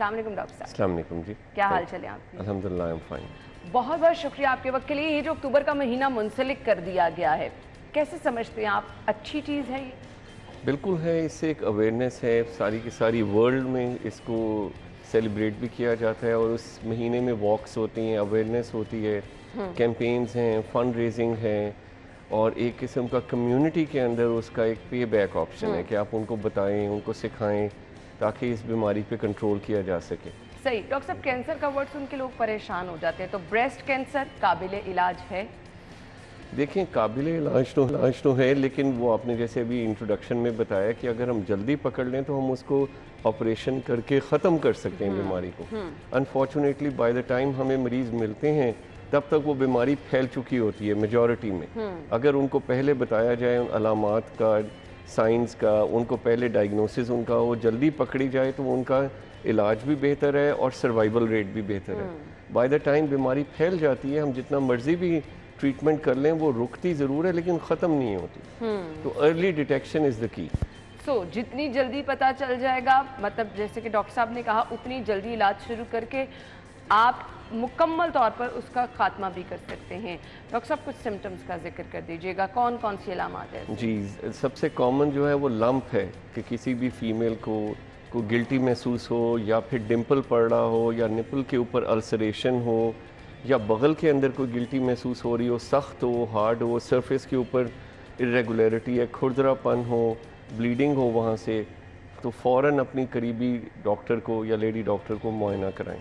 अस्सलाम वालेकुम डॉक्टर साहब। अस्सलाम वालेकुम जी, क्या हाल चले आपके? अल्हम्दुलिल्लाह आई एम फाइन। बहुत बहुत शुक्रिया आपके वक्त के लिए। ये जो अक्टूबर का महीना मुंसलिक कर दिया गया है, कैसे समझते हैं आप? अच्छी चीज़ है ये? बिल्कुल है, इससे एक अवेयरनेस है, सारी की सारी वर्ल्ड में इसको सेलिब्रेट भी किया जाता है और उस महीने में वॉक्स होती हैं, अवेयरनेस होती है, कैंपेन्स हैं, फंड रेजिंग है और एक किस्म का कम्युनिटी के अंदर उसका एक पे बैक ऑप्शन है कि आप उनको बताएं, उनको सिखाएं ताकि इस बीमारी पे कंट्रोल किया जा सके। सही। डॉक्टर साहब, कैंसर का वर्ड सुन के लोग परेशान हो जाते हैं, तो ब्रेस्ट कैंसर काबिल इलाज है? देखें, काबिल इलाज तो है, लेकिन वो आपने जैसे अभी इंट्रोडक्शन में बताया कि अगर हम जल्दी पकड़ लें तो हम उसको ऑपरेशन करके ख़त्म कर सकते हैं बीमारी को। अनफॉर्चुनेटली बाय द टाइम हमें मरीज़ मिलते हैं तब तक वो बीमारी फैल चुकी होती है मेजॉरिटी में। अगर उनको पहले बताया जाए उन अलामात का, साइंस का, उनको पहले डायग्नोसिस उनका वो जल्दी पकड़ी जाए तो उनका इलाज भी बेहतर है और सर्वाइवल रेट भी बेहतर है। बाय द टाइम बीमारी फैल जाती है, हम जितना मर्जी भी ट्रीटमेंट कर लें वो रुकती ज़रूर है लेकिन ख़त्म नहीं होती। तो early detection is the key. जितनी जल्दी पता चल जाएगा, मतलब जैसे कि डॉक्टर साहब ने कहा, उतनी जल्दी इलाज शुरू करके आप मुकम्मल तौर पर उसका खात्मा भी कर सकते हैं। डॉक्टर साहब, कुछ सिम्टम्स का जिक्र कर दीजिएगा, कौन कौन सी अलामात है? जी, सबसे कॉमन जो है वो लंप है कि किसी भी फीमेल को गिल्टी महसूस हो या फिर डिम्पल पड़ रहा हो या निपल के ऊपर अल्सरेशन हो या बगल के अंदर कोई गिल्टी महसूस हो रही हो, सख्त हो, हार्ड हो, सरफेस के ऊपर इरेगुलरिटी है, खुरदरापन हो, ब्लीडिंग हो वहाँ से, तो फ़ौरन अपनी करीबी डॉक्टर को या लेडी डॉक्टर को मुआयना कराएं।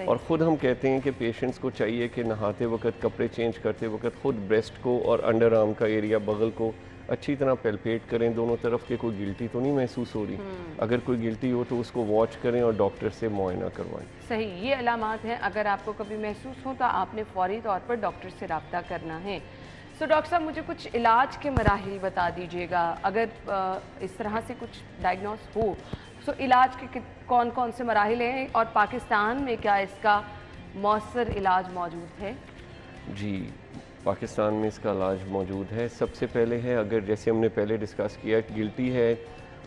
और ख़ुद हम कहते हैं कि पेशेंट्स को चाहिए कि नहाते वक्त, कपड़े चेंज करते वक्त ख़ुद ब्रेस्ट को और अंडर आर्म का एरिया, बगल को अच्छी तरह पेल्पेट करें दोनों तरफ के, कोई गिल्टी तो नहीं महसूस हो रही। अगर कोई गिल्टी हो तो उसको वॉच करें और डॉक्टर से मुआयना करवाएं। सही, ये अलामात हैं। अगर आपको कभी महसूस हो तो आपने फौरी तौर पर डॉक्टर से रब्ता करना है। डॉक्टर साहब, मुझे कुछ इलाज के मराहिल बता दीजिएगा। अगर इस तरह से कुछ डायग्नोस हो इलाज के कौन कौन से मराहिल हैं और पाकिस्तान में क्या इसका मौसर इलाज मौजूद है? जी, पाकिस्तान में इसका इलाज मौजूद है। सबसे पहले है, अगर जैसे हमने पहले डिस्कस किया, गिल्टी है,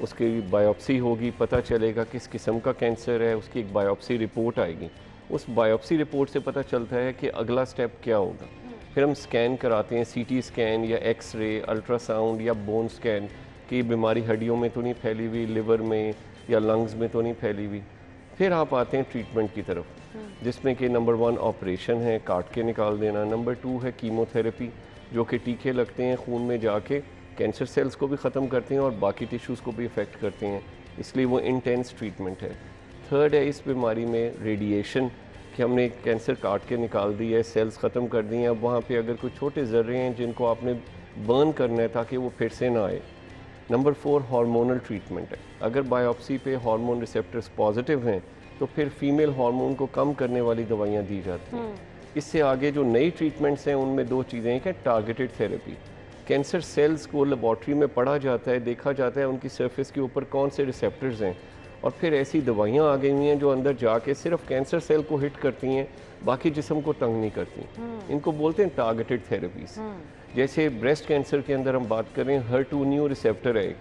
उसकी बायोप्सी होगी, पता चलेगा किस किस्म का कैंसर है, उसकी एक बायोप्सी रिपोर्ट आएगी। उस बायोप्सी रिपोर्ट से पता चलता है कि अगला स्टेप क्या होगा। फिर हम स्कैन कराते हैं, सीटी स्कैन या एक्सरे, अल्ट्रासाउंड या बोन स्कैन, कि बीमारी हड्डियों में तो नहीं फैली हुई, लिवर में या लंग्स में तो नहीं फैली हुई। फिर आप आते हैं ट्रीटमेंट की तरफ, जिसमें कि नंबर 1 ऑपरेशन है, काट के निकाल देना। नंबर 2 है कीमोथेरेपी, जो कि टीके लगते हैं खून में जाके, कैंसर सेल्स को भी ख़त्म करते हैं और बाकी टिश्यूज़ को भी इफ़ेक्ट करते हैं, इसलिए वो इंटेंस ट्रीटमेंट है। थर्ड है इस बीमारी में रेडिएशन, कि हमने कैंसर काट के निकाल दी है, सेल्स ख़त्म कर दी हैं, अब वहाँ पे अगर कोई छोटे ज़र्रे हैं जिनको आपने बर्न करना है ताकि वो फिर से ना आए। नंबर 4 हार्मोनल ट्रीटमेंट है। अगर बायोप्सी पे हार्मोन रिसेप्टर्स पॉजिटिव हैं तो फिर फीमेल हार्मोन को कम करने वाली दवाइयाँ दी जाती हैं। इससे आगे जो नई ट्रीटमेंट्स हैं उनमें 2 चीज़ें हैं कि टारगेटेड थेरेपी, कैंसर सेल्स को लेबॉर्ट्री में पढ़ा जाता है, देखा जाता है उनकी सरफेस के ऊपर कौन से रिसेप्टर्स हैं, और फिर ऐसी दवाइयाँ आ गई हुई हैं जो अंदर जाके सिर्फ कैंसर सेल को हिट करती हैं, बाकी जिस्म को तंग नहीं करती। इनको बोलते हैं टारगेटेड थेरेपीज़। जैसे ब्रेस्ट कैंसर के अंदर हम बात करें, HER2 न्यू रिसेप्टर है एक,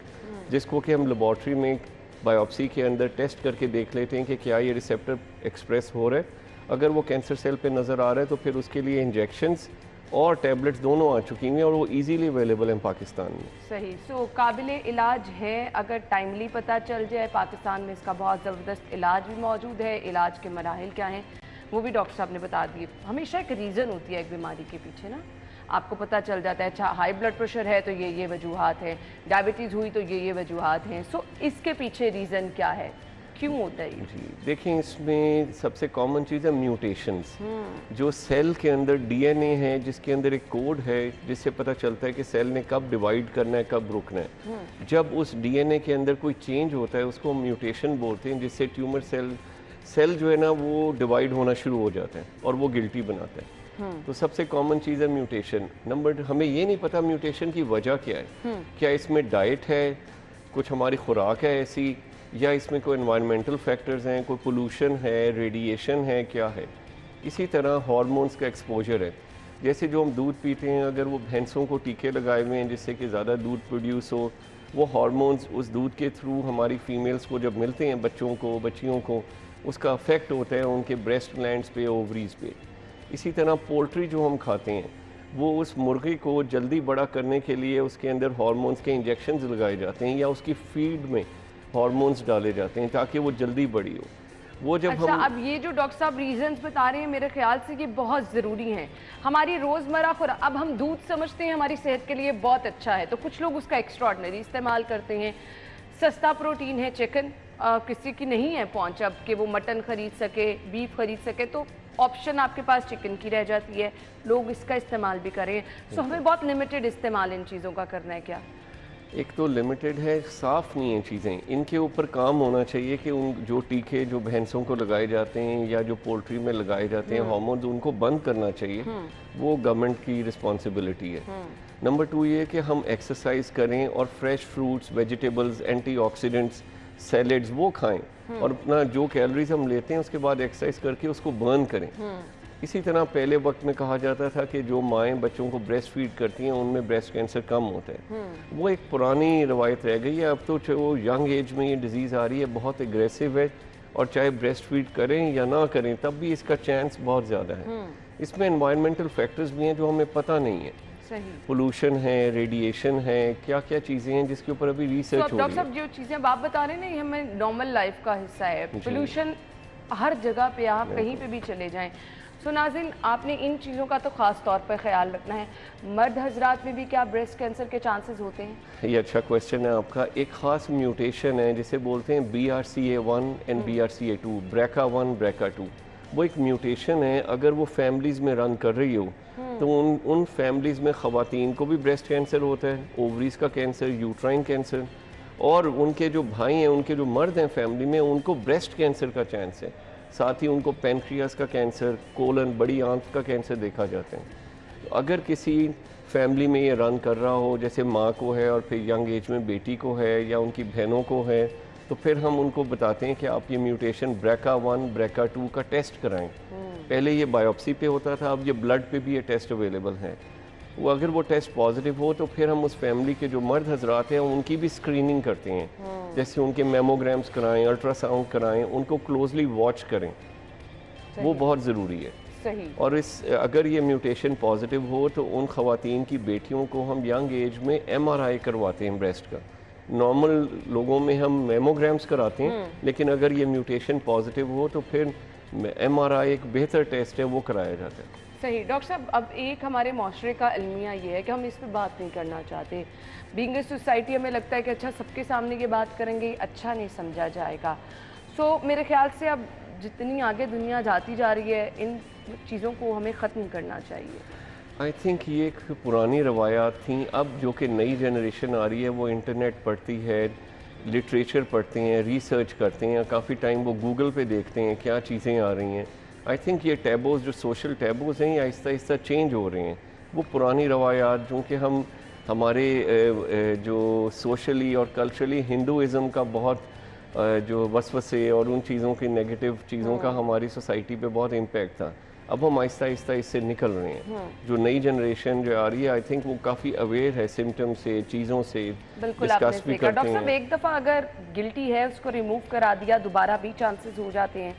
जिसको कि हम लेबॉर्ट्री में बायोप्सी के अंदर टेस्ट करके देख लेते हैं कि क्या ये रिसेप्टर एक्सप्रेस हो रहा है। अगर वो कैंसर सेल पे नज़र आ रहा है तो फिर उसके लिए इंजेक्शंस और टैबलेट्स दोनों आ चुकी हैं और वो इजीली अवेलेबल हैं पाकिस्तान में। सही। काबिल इलाज है, अगर टाइमली पता चल जाए। पाकिस्तान में इसका बहुत ज़बरदस्त इलाज भी मौजूद है। इलाज के मराहिल क्या हैं वो भी डॉक्टर साहब ने बता दिए। हमेशा एक रीज़न होती है एक बीमारी के पीछे ना, आपको पता चल जाता है, अच्छा हाई ब्लड प्रेशर है तो ये वजूहात है, डायबिटीज़ हुई तो ये वजूहात हैं। इसके पीछे रीज़न क्या है, क्यों होता है? जी देखें, इसमें सबसे कॉमन चीज़ है म्यूटेशंस। जो सेल के अंदर डीएनए है, जिसके अंदर एक कोड है जिससे पता चलता है कि सेल ने कब डिवाइड करना है, कब रुकना है। जब उस डीएनए के अंदर कोई चेंज होता है उसको म्यूटेशन बोलते हैं, जिससे ट्यूमर सेल जो है ना वो डिवाइड होना शुरू हो जाता है और वो गिल्टी बनाता है। तो सबसे कॉमन चीज़ है म्यूटेशन। हमें ये नहीं पता म्यूटेशन की वजह क्या है। क्या इसमें डाइट है, कुछ हमारी खुराक है ऐसी, या इसमें कोई एनवायरमेंटल फैक्टर्स हैं, कोई पोल्यूशन है, रेडिएशन है, क्या है। इसी तरह हार्मोन्स का एक्सपोजर है। जैसे जो हम दूध पीते हैं, अगर वो भैंसों को टीके लगाए हुए हैं जिससे कि ज़्यादा दूध प्रोड्यूस हो, वो हार्मोन्स उस दूध के थ्रू हमारी फीमेल्स को जब मिलते हैं, बच्चों को, बच्चियों को, उसका अफेक्ट होता है उनके ब्रेस्ट ग्लैंड्स पे, ओवरीज पे। इसी तरह पोल्ट्री जो हम खाते हैं वो उस मुर्गी को जल्दी बड़ा करने के लिए उसके अंदर हार्मोन्स के इंजेक्शंस लगाए जाते हैं या उसकी फीड में हार्मोन्स डाले जाते हैं ताकि वो जल्दी बड़ी हो। वो जब अच्छा, हम अब ये जो डॉक्टर साहब रीजंस बता रहे हैं मेरे ख्याल से ये बहुत ज़रूरी हैं हमारी रोज़मर्रा खुराक। अब हम दूध समझते हैं हमारी सेहत के लिए बहुत अच्छा है, तो कुछ लोग उसका एक्स्ट्रॉर्डनरी इस्तेमाल करते हैं। सस्ता प्रोटीन है चिकन, किसी की नहीं है पहुंच अब कि वो मटन खरीद सके, बीफ खरीद सके, तो ऑप्शन आपके पास चिकन की रह जाती है, लोग इसका इस्तेमाल भी करें। सो हमें बहुत लिमिटेड इस्तेमाल इन चीज़ों का करना है क्या? एक तो लिमिटेड है, साफ़ नहीं है चीज़ें, इनके ऊपर काम होना चाहिए कि उन जो टीके जो भैंसों को लगाए जाते हैं या जो पोल्ट्री में लगाए जाते हैं हार्मोन्स, उनको बंद करना चाहिए। वो गवर्नमेंट की रिस्पॉन्सिबिलिटी है। नंबर 2 ये कि हम एक्सरसाइज करें और fresh fruits, vegetables, antioxidants, salads वो खाएं और अपना जो कैलोरीज हम लेते हैं उसके बाद एक्सरसाइज करके उसको बर्न करें। इसी तरह पहले वक्त में कहा जाता था कि जो माएँ बच्चों को ब्रेस्ट फीड करती हैं उनमें ब्रेस्ट कैंसर कम होता है। वो एक पुरानी रवायत रह गई है। अब तो वो यंग एज में ये डिज़ीज़ आ रही है, बहुत एग्रेसिव है, और चाहे ब्रेस्ट फीड करें या ना करें तब भी इसका चांस बहुत ज़्यादा है। इसमें एनवायरमेंटल फैक्टर्स भी हैं जो हमें पता नहीं है। पोल्यूशन है, रेडिएशन है, क्या क्या चीज़ें हैं जिसके ऊपर अभी रिसर्च हो रही है। डॉक्टर साहब जो चीज़ें आप बता रहे हैं ना, ये हमें नॉर्मल लाइफ का हिस्सा है। पोल्यूशन हर जगह पे, आप कहीं पे भी चले जाएं। सो नाज़रीन, आपने इन चीज़ों का तो ख़ास तौर पर ख्याल रखना है। मर्द हजरात में भी क्या ब्रेस्ट कैंसर के चांसेस होते हैं? ये अच्छा क्वेश्चन है आपका। एक ख़ास म्यूटेशन है जिसे बोलते हैं BRCA1 and BRCA2, BRCA1 BRCA2। वो एक म्यूटेशन है, अगर वो फैमिलीज़ में रन कर रही हो तो उन फैमिलीज़ में ख़वातीन को भी ब्रेस्ट कैंसर होता है, ओवरीज़ का कैंसर, यूट्राइन कैंसर, और उनके जो भाई हैं, उनके जो मर्द हैं फैमिली में, उनको ब्रेस्ट कैंसर का चांस है। साथ ही उनको पेनक्रियास का कैंसर, कोलन, बड़ी आंत का कैंसर देखा जाता है। तो अगर किसी फैमिली में ये रन कर रहा हो, जैसे माँ को है और फिर यंग एज में बेटी को है या उनकी बहनों को है, तो फिर हम उनको बताते हैं कि आप ये म्यूटेशन BRCA1 BRCA2 का टेस्ट कराएं। पहले ये बायोप्सी पे होता था, अब ये ब्लड पे भी ये टेस्ट अवेलेबल है। वो अगर वो टेस्ट पॉजिटिव हो तो फिर हम उस फैमिली के जो मर्द हजरात हैं उनकी भी स्क्रीनिंग करते हैं। जैसे उनके मेमोग्राम्स कराएं, अल्ट्रासाउंड कराएं, उनको क्लोजली वॉच करें, वो बहुत ज़रूरी है। सही। और अगर ये म्यूटेशन पॉजिटिव हो तो उन ख़वातीन की बेटियों को हम यंग एज में MRI करवाते हैं ब्रेस्ट का। नॉर्मल लोगों में हम मेमोग्राम्स कराते हैं, लेकिन अगर ये म्यूटेशन पॉजिटिव हो तो फिर MRI एक बेहतर टेस्ट है, वो कराया जाता है। सही। डॉक्टर साहब, अब एक हमारे माशरे का अलमिया ये है कि हम इस पर बात नहीं करना चाहते। बीइंग ए सोसाइटी हमें लगता है कि अच्छा सबके सामने ये बात करेंगे अच्छा नहीं समझा जाएगा। सो मेरे ख्याल से अब जितनी आगे दुनिया जाती जा रही है, इन चीज़ों को हमें ख़त्म करना चाहिए। आई थिंक ये एक पुरानी रवायात थी। अब जो कि नई जनरेशन आ रही है वो इंटरनेट पढ़ती है, लिटरेचर पढ़ते हैं, रिसर्च करते हैं, काफ़ी टाइम वो गूगल पे देखते हैं क्या चीज़ें आ रही हैं। आई थिंक ये टैबोज़, जो सोशल टैबोज़ हैं, ये आहिस्ता आहिस्ता चेंज हो रहे हैं। वो पुरानी रवायात जो कि हम हमारे जो सोशली और कल्चरली हिंदुज़म का बहुत जो वसवसे और उन चीज़ों की नेगेटिव चीज़ों का हमारी सोसाइटी पे बहुत इम्पैक्ट था, अब हम आहिस्ता आहिस्ता इससे निकल रहे हैं। जो नई जनरेशन जो आ रही है, आई थिंक वो काफ़ी अवेयर है सिम्टम से, चीज़ों से डिस्कस भी करते हैं। डॉक्टर साहब, एक दफ़ा अगर गिल्टी है उसको रिमूव करा दिया, दोबारा भी चांसेस हो जाते हैं?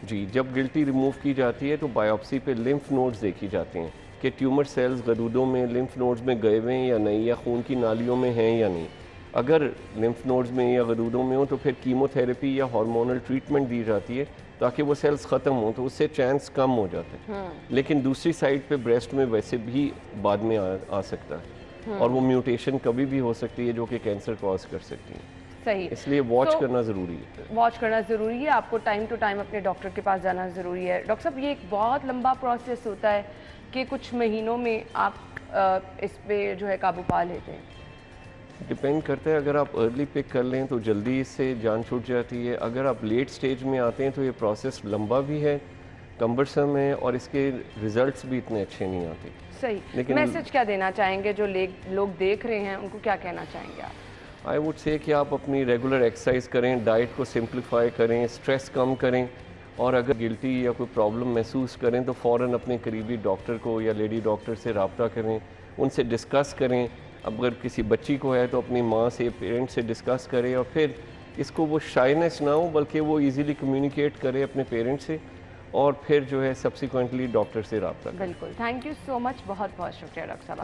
जी, जब गिल्टी रिमूव की जाती है तो बायोप्सी पे लिम्फ नोड्स देखी जाते हैं कि ट्यूमर सेल्स गदूदों में, लिम्फ नोड्स में गए हुए हैं या नहीं, या खून की नालियों में हैं या नहीं। अगर लिम्फ नोड्स में या गदूदों में हो तो फिर कीमोथेरेपी या हार्मोनल ट्रीटमेंट दी जाती है ताकि वो सेल्स ख़त्म हो, तो उससे चांस कम हो जाता है। लेकिन दूसरी साइड पे ब्रेस्ट में वैसे भी बाद में आ सकता है, और वो म्यूटेशन कभी भी हो सकती है जो कि कैंसर कॉज कर सकती है। सही। इसलिए वॉच करना ज़रूरी है। वॉच करना ज़रूरी है, आपको टाइम टू टाइम अपने डॉक्टर के पास जाना ज़रूरी है। डॉक्टर साहब, ये एक बहुत लंबा प्रोसेस होता है कि कुछ महीनों में आप इस पे जो है काबू पा लेते हैं? डिपेंड करता है। अगर आप अर्ली पिक कर लें तो जल्दी इससे जान छूट जाती है। अगर आप लेट स्टेज में आते हैं तो ये प्रोसेस लंबा भी है, कम्बरसम है, और इसके रिजल्ट्स भी इतने अच्छे नहीं आते। सही। लेकिन मैसेज क्या देना चाहेंगे जो लोग देख रहे हैं, उनको क्या कहना चाहेंगे आप? आई वुड से कि आप अपनी रेगुलर एक्सरसाइज करें, डाइट को सिंप्लीफाई करें, स्ट्रेस कम करें, और अगर गिल्टी या कोई प्रॉब्लम महसूस करें तो फ़ौरन अपने करीबी डॉक्टर को या लेडी डॉक्टर से रब्ता करें, उनसे डिस्कस करें। अगर किसी बच्ची को है तो अपनी माँ से, पेरेंट्स से डिस्कस करें, और फिर इसको वो शाइनेस ना हो, बल्कि वो इजीली कम्युनिकेट करे अपने पेरेंट्स से और फिर जो है सब्सिक्वेंटली डॉक्टर से रब्ता करें। बिल्कुल, थैंक यू सो मच, बहुत बहुत शुक्रिया डॉक्टर साहब।